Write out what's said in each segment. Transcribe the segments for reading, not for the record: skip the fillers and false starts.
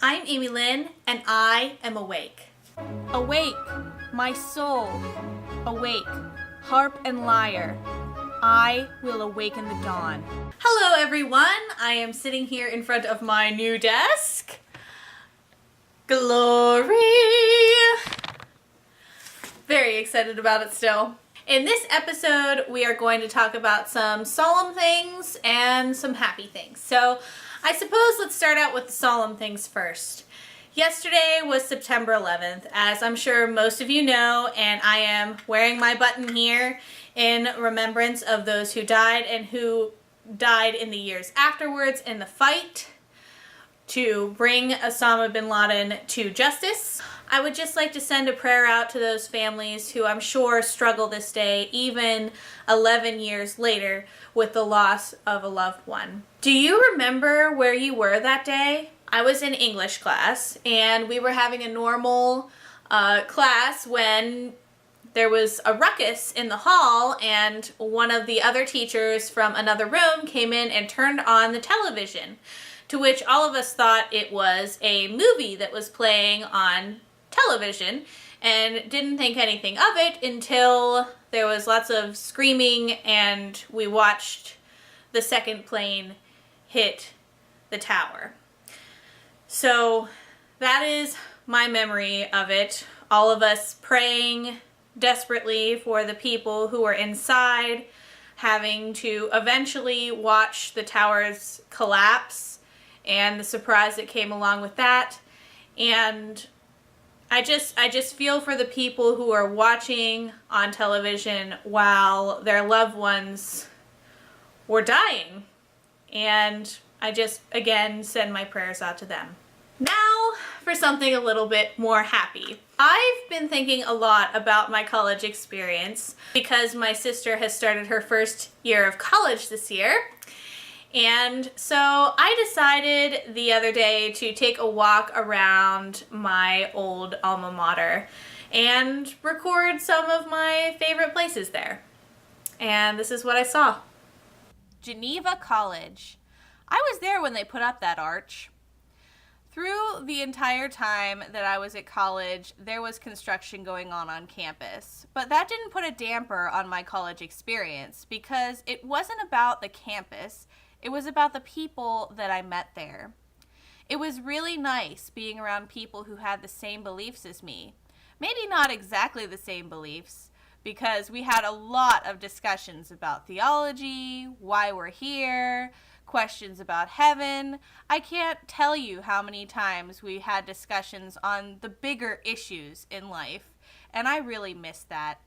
I'm Amy Lynn, and I am awake. Awake, my soul, awake, harp and lyre, I will awaken the dawn. Hello everyone, I am sitting here in front of my new desk. Glory! Very excited about it still. In this episode, we are going to talk about some solemn things and some happy things. So I suppose let's start out with the solemn things first. Yesterday was September 11th, as I'm sure most of you know, and I am wearing my button here in remembrance of those who died and who died in the years afterwards in the fight to bring Osama bin Laden to justice. I would just like to send a prayer out to those families who I'm sure struggle this day, even 11 years later, with the loss of a loved one. Do you remember where you were that day? I was in English class, and we were having a normal class when there was a ruckus in the hall, and one of the other teachers from another room came in and turned on the television, to which all of us thought it was a movie that was playing on television and didn't think anything of it until there was lots of screaming and we watched the second plane hit the tower. So that is my memory of it. All of us praying desperately for the people who were inside, having to eventually watch the towers collapse and the surprise that came along with that. And I just feel for the people who are watching on television while their loved ones were dying. And I just, again, send my prayers out to them. Now for something a little bit more happy. I've been thinking a lot about my college experience because my sister has started her first year of college this year. And so I decided the other day to take a walk around my old alma mater and record some of my favorite places there. And this is what I saw. Geneva College. I was there when they put up that arch. Through the entire time that I was at college, there was construction going on campus. But that didn't put a damper on my college experience because it wasn't about the campus. It was about the people that I met there. It was really nice being around people who had the same beliefs as me. Maybe not exactly the same beliefs, because we had a lot of discussions about theology, why we're here, questions about heaven. I can't tell you how many times we had discussions on the bigger issues in life, and I really miss that.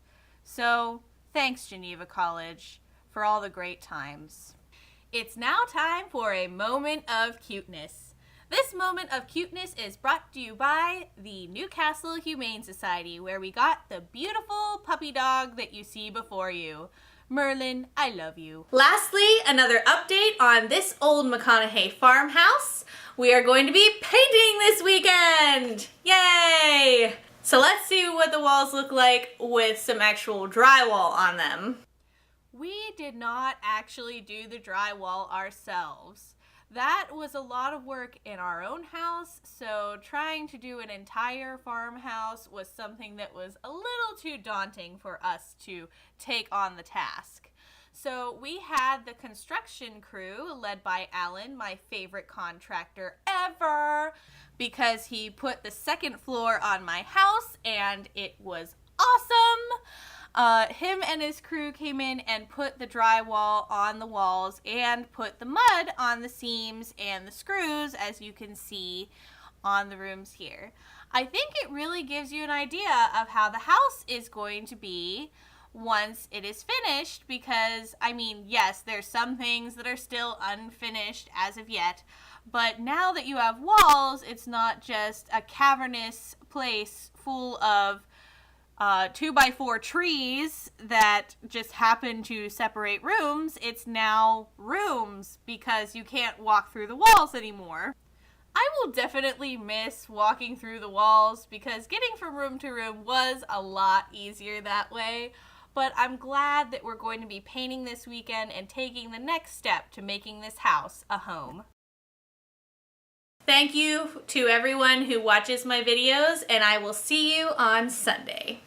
So, thanks, Geneva College, for all the great times. It's now time for a moment of cuteness. This moment of cuteness is brought to you by the Newcastle Humane Society, where we got the beautiful puppy dog that you see before you. Merlin, I love you. Lastly, another update on this old McConahy farmhouse. We are going to be painting this weekend! Yay! So let's see what the walls look like with some actual drywall on them. We did not actually do the drywall ourselves. That was a lot of work in our own house, so trying to do an entire farmhouse was something that was a little too daunting for us to take on the task. So we had the construction crew led by Alan, my favorite contractor ever, because he put the second floor on my house and it was awesome. Him and his crew came in and put the drywall on the walls and put the mud on the seams and the screws, as you can see on the rooms here. I think it really gives you an idea of how the house is going to be once it is finished, because, I mean, yes, there's some things that are still unfinished as of yet, but now that you have walls, it's not just a cavernous place full of 2x4 trees that just happen to separate rooms. It's now rooms because you can't walk through the walls anymore. I will definitely miss walking through the walls because getting from room to room was a lot easier that way, but I'm glad that we're going to be painting this weekend and taking the next step to making this house a home. Thank you to everyone who watches my videos, and I will see you on Sunday.